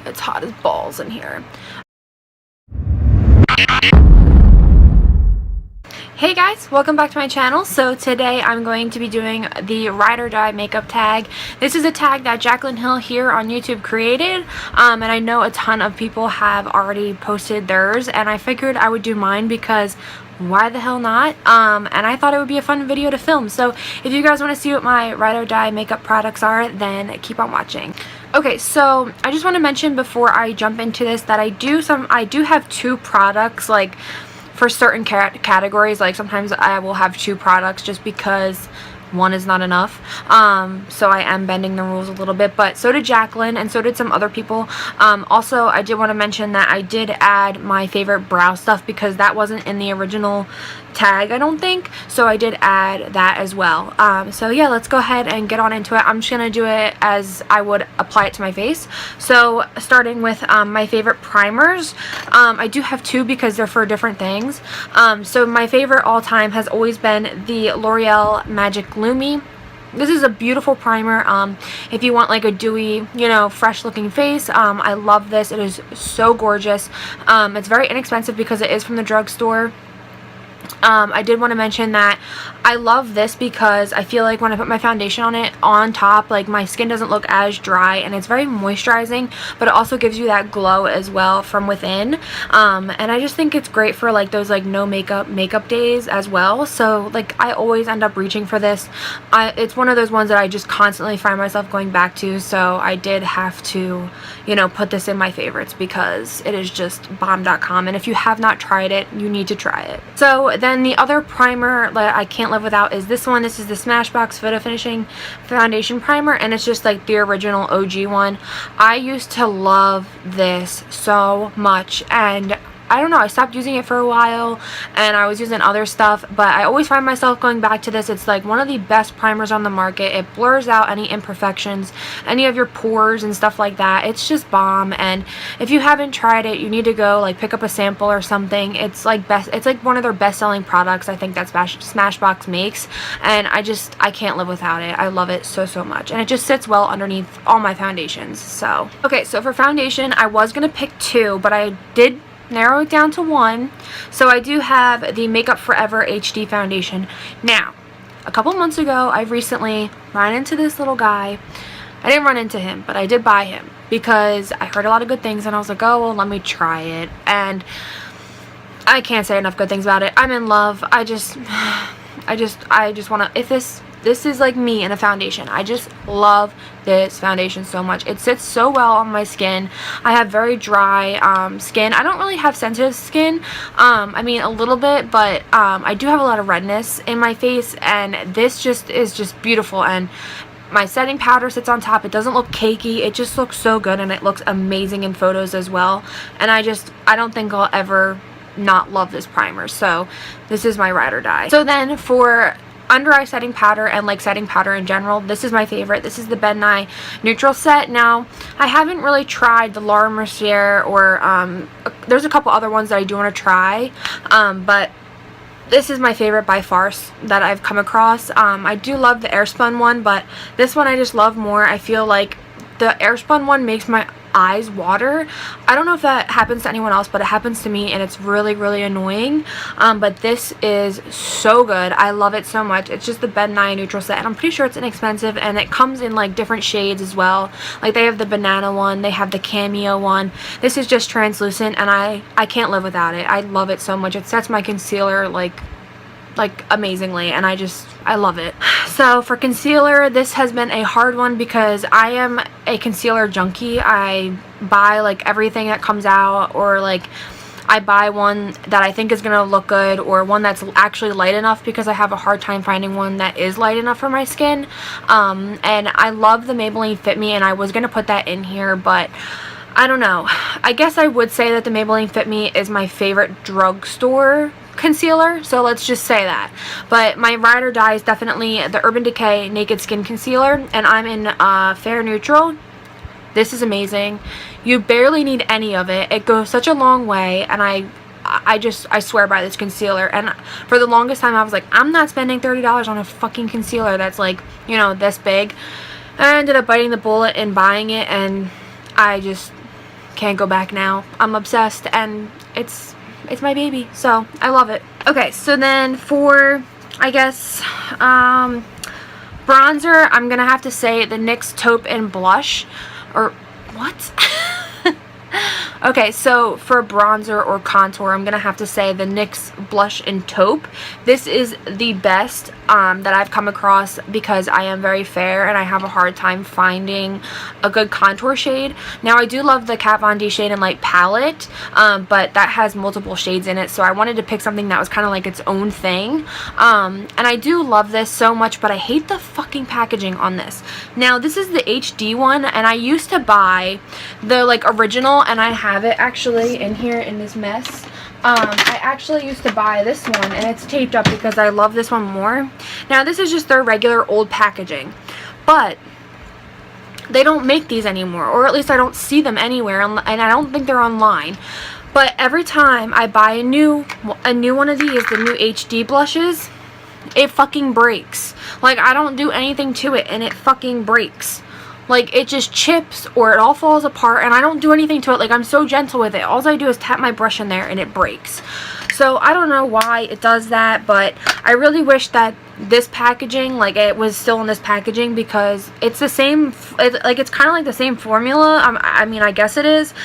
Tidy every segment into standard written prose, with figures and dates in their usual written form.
It's hot as balls in here. Hey guys, welcome back to my channel. So today I'm going to be doing the Ride or Die makeup tag. This is a tag that Jaclyn Hill here on YouTube created, and I know a ton of people have already posted theirs, and I figured I would do mine because why the hell not? And I thought it would be a fun video to film. So if you guys want to see what my Ride or Die makeup products are, then keep on watching. Okay, so I just want to mention before I jump into this that I do have two products, like for certain categories. Like sometimes I will have two products just because one is not enough. So I am bending the rules a little bit, but so did Jaclyn and so did some other people. Also, I did want to mention that I did add my favorite brow stuff because that wasn't in the original tag, I don't think, so I did add that as well. So yeah, let's go ahead and get on into it. I'm just gonna do it as I would apply it to my face. So starting with my favorite primers, I do have two because they're for different things. So my favorite all time has always been the L'Oreal Magic Lumi. This is a beautiful primer. If you want like a dewy, fresh looking face, I love this. It is so gorgeous. It's very inexpensive because it is from the drugstore. I did want to mention that I love this because I feel like when I put my foundation on top, like my skin doesn't look as dry, and it's very moisturizing, but it also gives you that glow as well from within. And I just think it's great for like those like no makeup days as well. So like I always end up reaching for this. It's one of those ones that I just constantly find myself going back to, so I did have to put this in my favorites because it is just bomb.com, and if you have not tried it, you need to try it. So then the other primer that I can't live without is this one. This is the Smashbox Photo Finishing Foundation Primer, and it's just like the original OG one. I used to love this so much, and I don't know, I stopped using it for a while and I was using other stuff, but I always find myself going back to this. It's like one of the best primers on the market. It blurs out any imperfections, any of your pores and stuff like that. It's just bomb, and if you haven't tried it, you need to go like pick up a sample or something. It's like one of their best-selling products, I think, that Smashbox makes, and I can't live without it. I love it so much, and it just sits well underneath all my foundations. So okay, so for foundation I was gonna pick two, but I did narrow it down to one. So I do have the Makeup Forever HD foundation. Now, a couple months ago, I recently ran into this little guy. I didn't run into him, but I did buy him because I heard a lot of good things, and I was like, oh well, let me try it. And I can't say enough good things about it. I'm in love. I just want to, if this is like me in a foundation. I just love this foundation so much. It sits so well on my skin. I have very dry skin. I don't really have sensitive skin. I mean a little bit, but I do have a lot of redness in my face, and this is just beautiful. And my setting powder sits on top. It doesn't look cakey. It just looks so good, and it looks amazing in photos as well. And I don't think I'll ever not love this primer. So this is my Ride or Die. So then for under eye setting powder and like setting powder in general, this is my favorite. This is the Ben Nye Neutral Set. Now, I haven't really tried the Laura Mercier, or there's a couple other ones that I do want to try, but this is my favorite by far that I've come across. I do love the Airspun one, but this one I just love more. I feel like the Airspun one makes my eyes water. I don't know if that happens to anyone else, but it happens to me, and it's really annoying. But this is so good. I love it so much. It's just the Ben Nye Neutral Set, and I'm pretty sure it's inexpensive, and it comes in like different shades as well. Like they have the banana one, they have the cameo one. This is just translucent, and I can't live without it. I love it so much. It sets my concealer like amazingly, and I love it. So for concealer, this has been a hard one because I am a concealer junkie. I buy like everything that comes out, or like I buy one that I think is gonna look good, or one that's actually light enough, because I have a hard time finding one that is light enough for my skin. And I love the Maybelline Fit Me, and I was gonna put that in here, but I don't know. I guess I would say that the Maybelline Fit Me is my favorite drugstore concealer, so let's just say that. But my Ride or Die is definitely the Urban Decay Naked Skin Concealer, and I'm in Fair Neutral. This is amazing. You barely need any of it. It goes such a long way, and I swear by this concealer. And for the longest time I was like, I'm not spending $30 on a fucking concealer that's like, this big. I ended up biting the bullet and buying it, and can't go back now. I'm obsessed, and it's my baby, so I love it. Okay, so then for, I guess, bronzer, I'm gonna have to say the NYX Taupe and Blush, or what? Okay, so for bronzer or contour, I'm gonna have to say the NYX Blush and Taupe. This is the best that I've come across because I am very fair and I have a hard time finding a good contour shade. Now, I do love the Kat Von D Shade and Light palette, but that has multiple shades in it, so I wanted to pick something that was kind of like its own thing. And I do love this so much, but I hate the fucking packaging on this. Now, this is the HD one, and I used to buy the like original, and I have it actually in here in this mess. I actually used to buy this one, and it's taped up because I love this one more. Now, this is just their regular old packaging, but they don't make these anymore, or at least I don't see them anywhere, and I don't think they're online. But every time I buy a new one of these, the new HD blushes, it fucking breaks. Like, I don't do anything to it, and it fucking breaks. Like, it just chips or it all falls apart, and I don't do anything to it. Like, I'm so gentle with it. All I do is tap my brush in there and it breaks. So I don't know why it does that, but I really wish that this packaging, like, it was still in this packaging, because it's the same, it's kind of like the same formula. I mean, I guess it is,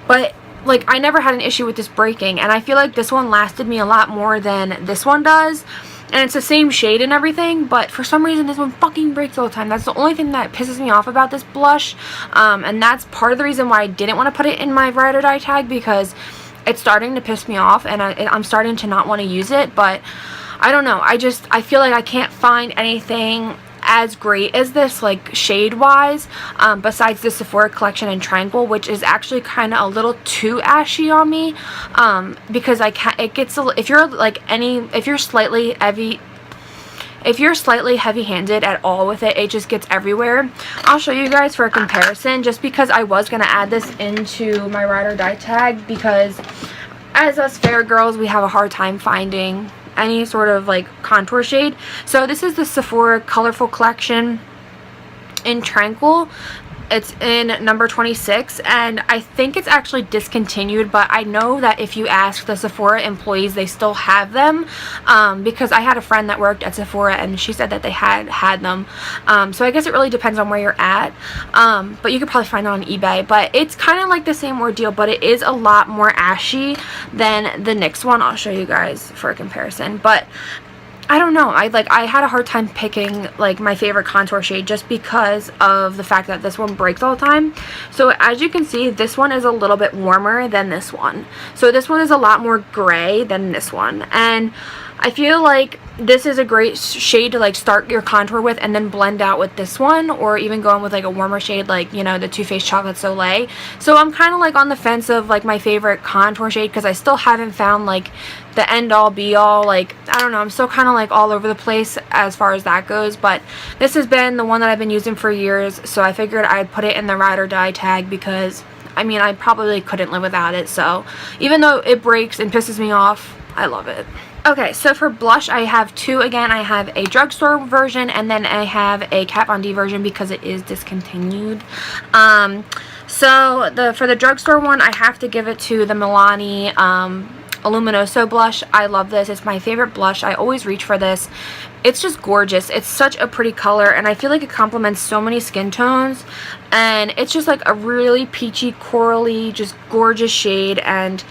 but like, I never had an issue with this breaking, and I feel like this one lasted me a lot more than this one does. And it's the same shade and everything, but for some reason this one fucking breaks all the time. That's the only thing that pisses me off about this blush, and that's part of the reason why I didn't want to put it in my ride or die tag, because it's starting to piss me off, and I'm starting to not want to use it. But I don't know, I feel like I can't find anything as great as this, like, shade wise, besides the Sephora collection in Tranquil, which is actually kind of a little too ashy on me, because it gets if you're slightly heavy-handed at all with it, it just gets everywhere. I'll show you guys for a comparison, just because I was going to add this into my ride or die tag, because as us fair girls, we have a hard time finding any sort of like contour shade. So this is the Sephora Colorful Collection in Tranquil. It's in number 26, and I think it's actually discontinued, but I know that if you ask the Sephora employees, they still have them, because I had a friend that worked at Sephora, and she said that they had them. So I guess it really depends on where you're at, but you could probably find it on eBay. But it's kind of like the same ordeal, but it is a lot more ashy than the NYX one. I'll show you guys for a comparison, but I don't know, I had a hard time picking like my favorite contour shade, just because of the fact that this one breaks all the time. So as you can see, this one is a little bit warmer than this one. So this one is a lot more gray than this one, and I feel like this is a great shade to like start your contour with and then blend out with this one, or even going with like a warmer shade, like, you know, the Too Faced Chocolate Soleil. So I'm kind of like on the fence of like my favorite contour shade, because I still haven't found like the end all be all. Like, I don't know, I'm still kind of like all over the place as far as that goes, but this has been the one that I've been using for years, so I figured I'd put it in the ride or die tag, because I mean, I probably couldn't live without it. So even though it breaks and pisses me off, I love it. Okay, so for blush, I have two. Again, I have a drugstore version, and then I have a Kat Von D version because it is discontinued. So for the drugstore one, I have to give it to the Milani Luminoso blush. I love this. It's my favorite blush. I always reach for this. It's just gorgeous. It's such a pretty color, and I feel like it complements so many skin tones, and it's just like a really peachy, corally, just gorgeous shade, and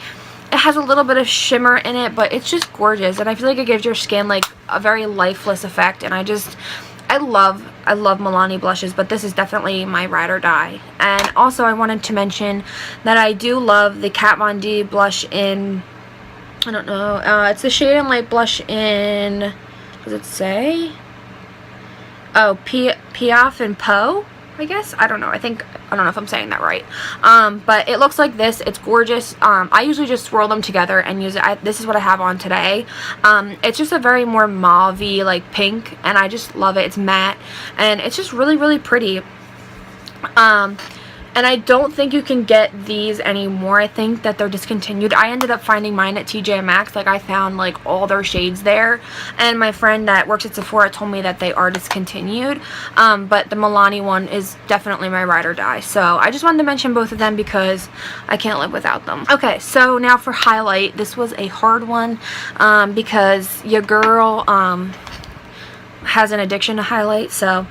it has a little bit of shimmer in it, but it's just gorgeous, and I feel like it gives your skin like a very lifeless effect, and I love Milani blushes, but this is definitely my ride or die. And also, I wanted to mention that I do love the Kat Von D blush in, I don't know, it's the Shade and Light blush in, does it say? Oh, Piaf and Poe, I guess. I don't know. I don't know if I'm saying that right. But it looks like this. It's gorgeous. I usually just swirl them together and use it. This is what I have on today. It's just a very more mauve-y, like, pink, and I just love it. It's matte, and it's just really, really pretty. And I don't think you can get these anymore. I think that they're discontinued. I ended up finding mine at TJ Maxx. Like, I found like all their shades there, and my friend that works at Sephora told me that they are discontinued. But the Milani one is definitely my ride or die. So I just wanted to mention both of them because I can't live without them. Okay, so now for highlight. This was a hard one because your girl has an addiction to highlight. So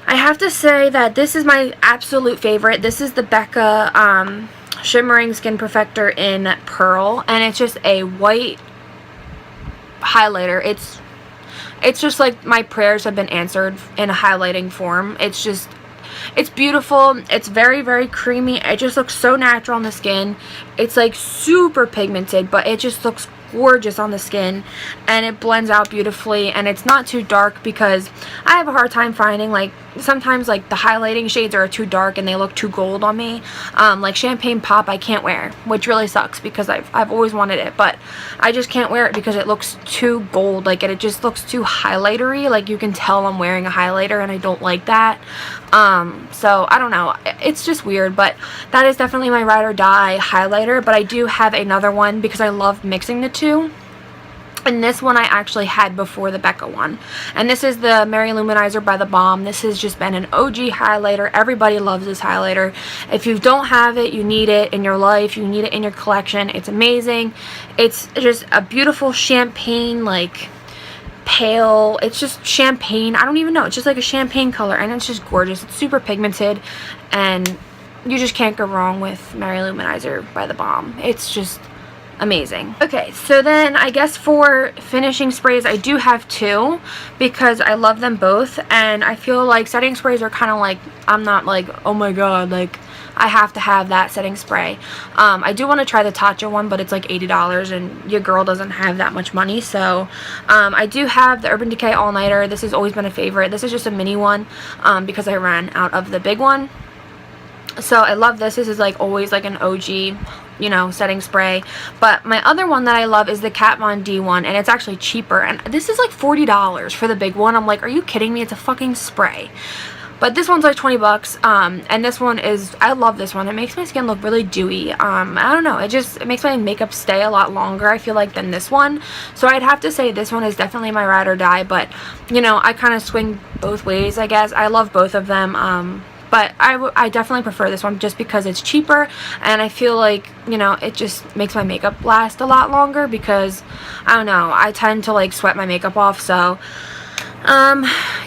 I have to say that this is my absolute favorite. This is the Becca Shimmering Skin Perfector in Pearl, and it's just a white highlighter. It's just like my prayers have been answered in a highlighting form. It's beautiful. It's very, very creamy. It just looks so natural on the skin. It's like super pigmented, but it just looks gorgeous on the skin, and it blends out beautifully, and it's not too dark because I have a hard time finding, like, sometimes like the highlighting shades are too dark and they look too gold on me. Like Champagne Pop I can't wear, which really sucks because I've always wanted it, but I just can't wear it because it looks too gold. Like, it just looks too highlightery. Like, you can tell I'm wearing a highlighter, and I don't like that. So I don't know, it's just weird, but that is definitely my ride or die highlighter. But I do have another one because I love mixing the two. And this one I actually had before the Becca one. And this is the Mary Luminizer by The Balm. This has just been an OG highlighter. Everybody loves this highlighter. If you don't have it, you need it in your life. You need it in your collection. It's amazing. It's just a beautiful champagne, like, pale. It's just champagne. I don't even know. It's just like a champagne color. And it's just gorgeous. It's super pigmented. And you just can't go wrong with Mary Luminizer by The Balm. It's just amazing. Okay, so then I guess for finishing sprays, I do have two because I love them both, and I feel like setting sprays are kind of like, I'm not like, oh my god, like, I have to have that setting spray. I do want to try the Tatcha one, but it's like $80, and your girl doesn't have that much money. So I do have the Urban Decay All Nighter. This has always been a favorite. This is just a mini one because I ran out of the big one. So I love this. This is like always like an OG, you know, setting spray. But my other one that I love is the Kat Von D one, and it's actually cheaper. And this is like $40 for the big one. I'm like, are you kidding me? It's a fucking spray. But this one's like 20 bucks. And this one is, I love this one. It makes my skin look really dewy. I don't know. It makes my makeup stay a lot longer, I feel like, than this one. So I'd have to say this one is definitely my ride or die. But, you know, I kind of swing both ways, I guess. I love both of them. But I definitely prefer this one just because it's cheaper, and I feel like, you know, it just makes my makeup last a lot longer because, I don't know, I tend to like sweat my makeup off. So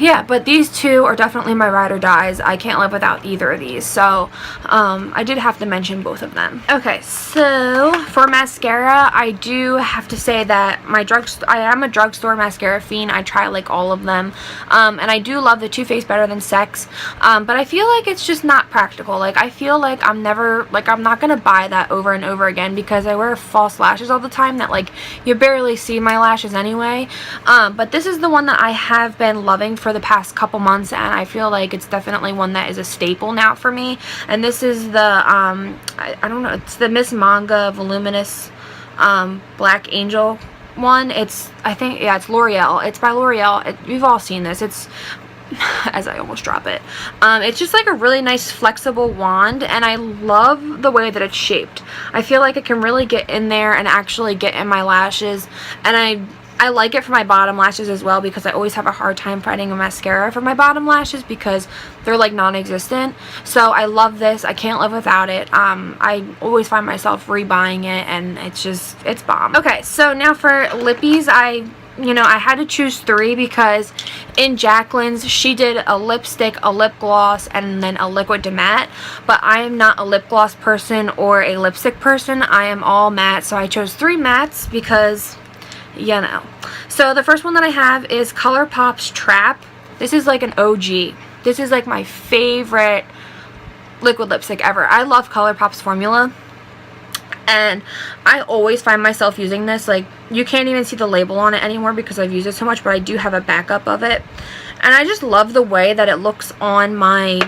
yeah, but these two are definitely my ride or dies. I can't live without either of these, so I did have to mention both of them. Okay, so for mascara, I do have to say that I am a drugstore mascara fiend. I try like all of them, and I do love the Too Faced Better Than Sex, but I feel like it's just not practical. Like, I feel like I'm not gonna buy that over and over again because I wear false lashes all the time that, like, you barely see my lashes anyway. But this is the one that I have been loving for the past couple months, and I feel like it's definitely one that is a staple now for me. And this is the I don't know, it's the Miss Manga Voluminous Black Angel one. I think, yeah, it's L'Oreal. It's by L'Oreal. You've all seen this. It's as I almost drop it. It's just like a really nice flexible wand, and I love the way that it's shaped. I feel like it can really get in there and actually get in my lashes, and I like it for my bottom lashes as well because I always have a hard time finding a mascara for my bottom lashes because they're like non-existent. So I love this. I can't live without it. I always find myself rebuying it, and it's bomb. Okay, so now for lippies, I had to choose three because in Jaclyn's, she did a lipstick, a lip gloss, and then a liquid to matte. But I am not a lip gloss person or a lipstick person. I am all matte, so I chose three mattes because, you know. So the first one that I have is ColourPop's Trap. This is like an OG. This is like my favorite liquid lipstick ever. I love ColourPop's formula, and I always find myself using this. Like, you can't even see the label on it anymore because I've used it so much, but I do have a backup of it, and I just love the way that it looks on my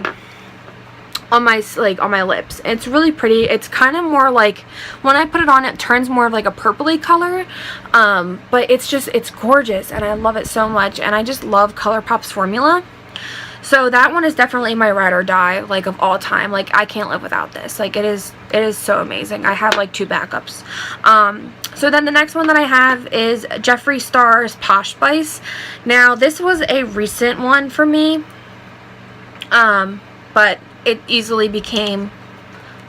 lips. It's really pretty. It's kind of more like, when I put it on, it turns more of like a purpley color, but it's gorgeous, and I love it so much, and I just love ColourPop's formula. So that one is definitely my ride or die, like, of all time. Like, I can't live without this. Like, it is so amazing. I have like 2 backups. So then the next one that I have is Jeffree Star's Posh Spice. Now, this was a recent one for me, but it easily became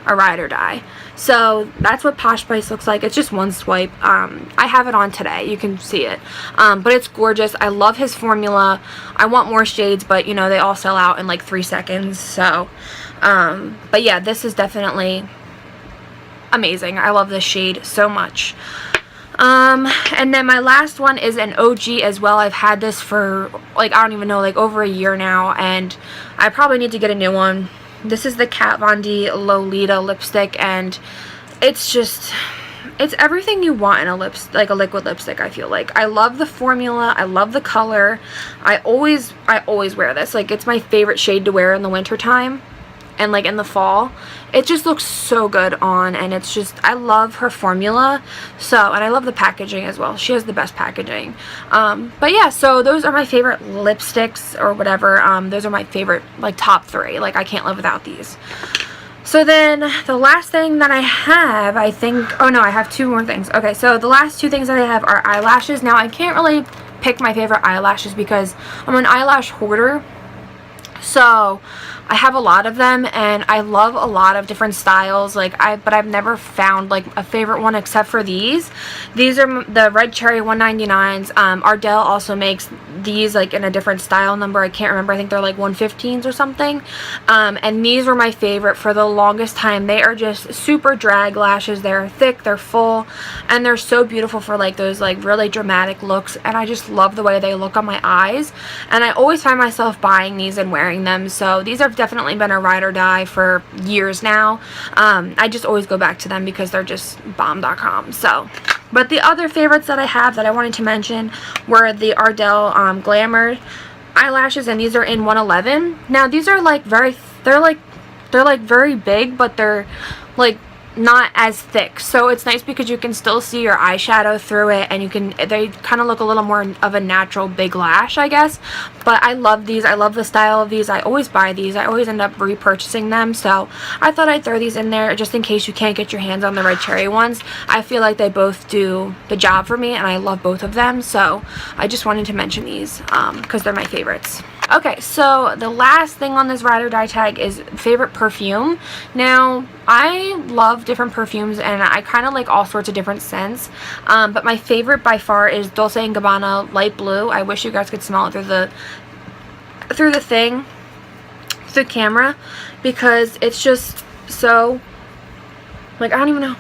a ride or die. So that's what Posh Spice looks like. It's just one swipe. I have it on today. You can see it. But it's gorgeous. I love his formula. I want more shades, but you know, they all sell out in like 3 seconds. So, but yeah, this is definitely amazing. I love this shade so much. And then my last one is an OG as well. I've had this for like, I don't even know, like over a year now, and I probably need to get a new one. This is the Kat Von D Lolita lipstick, and it's just, it's everything you want in a like a liquid lipstick, I feel like. I love the formula. I love the color. I always wear this. Like, it's my favorite shade to wear in the winter time and like in the fall. It just looks so good on, and it's just, I love her formula. So, and I love the packaging as well. She has the best packaging. But yeah, so those are my favorite lipsticks or whatever. Those are my favorite, like, top 3. Like, I can't live without these. So then the last thing that I have, I think, oh no, I have 2 more things. Okay, so the last 2 things that I have are eyelashes. Now, I can't really pick my favorite eyelashes because I'm an eyelash hoarder. So I have a lot of them, and I love a lot of different styles, like, but I've never found like a favorite one except for these. These are the Red Cherry 199s. Ardell also makes these like in a different style number. I can't remember. I think they're like 115s or something. And these were my favorite for the longest time. They are just super drag lashes. They're thick, they're full, and they're so beautiful for like those like really dramatic looks, and I just love the way they look on my eyes, and I always find myself buying these and wearing them. So these have definitely been a ride or die for years now. I just always go back to them because they're just bomb.com. So, but the other favorites that I have that I wanted to mention were the Ardell Glamour eyelashes, and these are in 111. Now, these are like they're like very big, but they're like not as thick, so it's nice because you can still see your eyeshadow through it, and they kind of look a little more of a natural big lash, I guess. But I love these. I love the style of these. I always buy these. I always end up repurchasing them, so I thought I'd throw these in there just in case you can't get your hands on the Red Cherry ones. I feel like they both do the job for me, and I love both of them, so I just wanted to mention these because they're my favorites. Okay, so the last thing on this ride or die tag is favorite perfume. Now, I love different perfumes, and I kind of like all sorts of different scents, but my favorite by far is Dolce & Gabbana Light Blue. I wish you guys could smell it through the camera, because it's just so, like, I don't know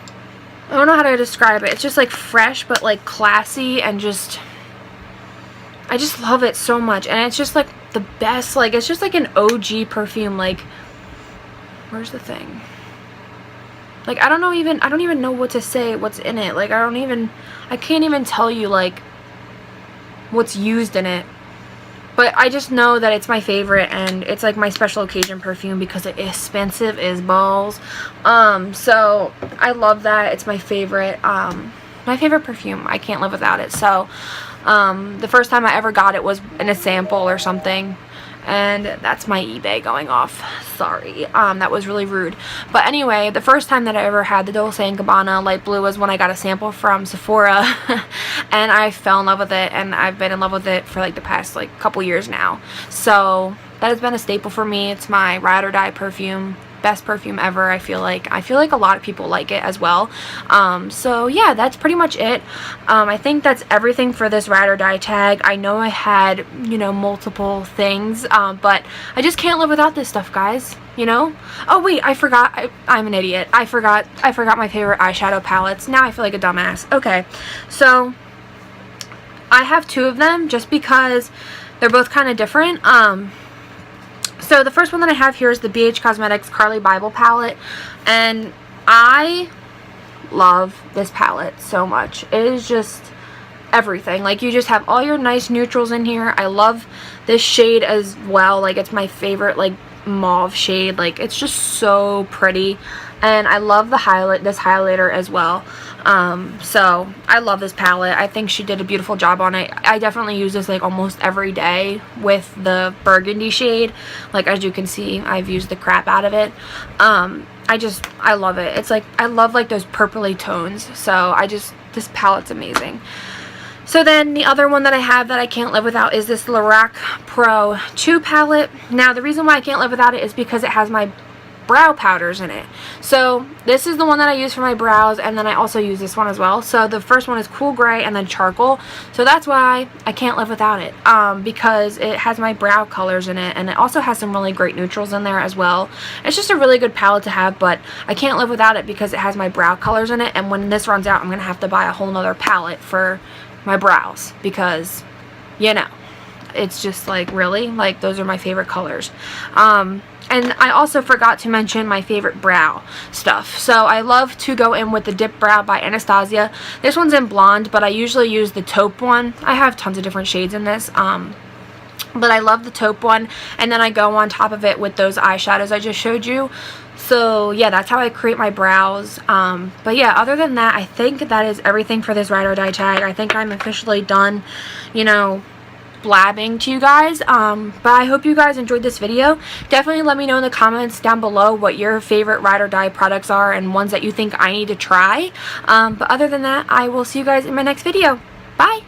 how to describe it. It's just like fresh but like classy, and just, I just love it so much, and it's just like the best. Like, it's just like an OG perfume. Like, where's the thing? Like, I don't even know what to say, what's in it. Like, I can't even tell you like what's used in it, but I just know that it's my favorite, and it's like my special occasion perfume because it is expensive as balls. So I love that. It's my favorite perfume. I can't live without it. So the first time I ever got it was in a sample or something, and that's my eBay going off. Sorry, that was really rude. But anyway, the first time that I ever had the Dolce & Gabbana Light Blue was when I got a sample from Sephora, and I fell in love with it, and I've been in love with it for like the past like couple years now. So that has been a staple for me. It's my ride or die perfume. Best perfume ever. I feel like a lot of people like it as well. So yeah, that's pretty much it. I think that's everything for this ride or die tag. I know I had, you know, multiple things, but I just can't live without this stuff, guys, you know. Oh wait, I forgot. I'm an idiot. I forgot my favorite eyeshadow palettes. Now I feel like a dumbass. Okay, so I have 2 of them just because they're both kind of different. So the first one that I have here is the BH Cosmetics Carly Bible palette, and I love this palette so much. It is just everything. Like, you just have all your nice neutrals in here. I love this shade as well. Like, it's my favorite like mauve shade. Like, it's just so pretty, and I love the this highlighter as well. So I love this palette. I think she did a beautiful job on it. I definitely use this like almost every day with the burgundy shade. Like, as you can see, I've used the crap out of it. I love it. It's like, I love like those purpley tones. So this palette's amazing. So then the other one that I have that I can't live without is this Lorac Pro 2 palette. Now the reason why I can't live without it is because it has my brow powders in it. So this is the one that I use for my brows, and then I also use this one as well. So the first one is cool gray and then charcoal. So that's why I can't live without it, because it has my brow colors in it, and it also has some really great neutrals in there as well. It's just a really good palette to have, but I can't live without it because it has my brow colors in it, and when this runs out I'm gonna have to buy a whole nother palette for my brows, because, you know, it's just like, really, like, those are my favorite colors. And I also forgot to mention my favorite brow stuff. So I love to go in with the Dip Brow by Anastasia. This one's in blonde, but I usually use the taupe one. I have tons of different shades in this, but I love the taupe one. And then I go on top of it with those eyeshadows I just showed you. So yeah, that's how I create my brows. But yeah, other than that, I think that is everything for this Ride or Die tag. I think I'm officially done, you know, blabbing to you guys. But I hope you guys enjoyed this video. Definitely let me know in the comments down below what your favorite Ride or Die products are and ones that you think I need to try. But other than that, I will see you guys in my next video. Bye!